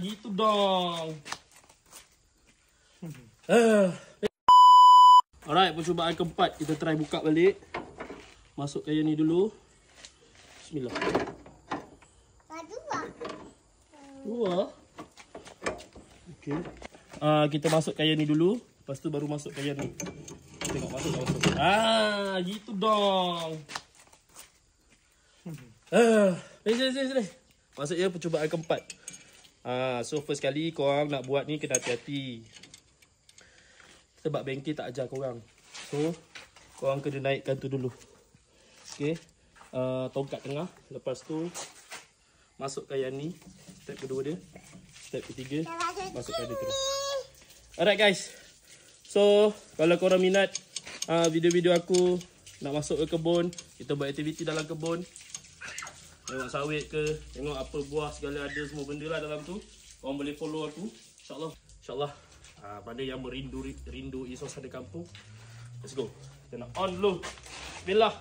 Gitu dong. Alright, percubaan keempat. Kita try buka balik. Masukkan yang ni dulu. Bismillah. Dua. Okey. Kita masukkan yang ni dulu. Lepas tu baru masukkan yang ni. Tengok masuk tak masuk. Gitu dong. Sini. Maksudnya percubaan keempat. So first kali korang nak buat ni kena hati-hati. Sebab bengkel tak ajar korang. So korang kena naikkan tu dulu. Okay. Tongkat tengah. Lepas tu masukkan yang ni. Step kedua dia. Step ketiga masukkan dia terus. Alright guys. So kalau korang minat video-video aku nak masuk ke kebun, kita buat aktiviti dalam kebun, tengok sawit ke, tengok apa buah segala ada semua benda lah dalam tu, korang boleh follow aku. InsyaAllah pada yang merindui suasana kampung. Let's go. Kita nak on dulu. Bismillah.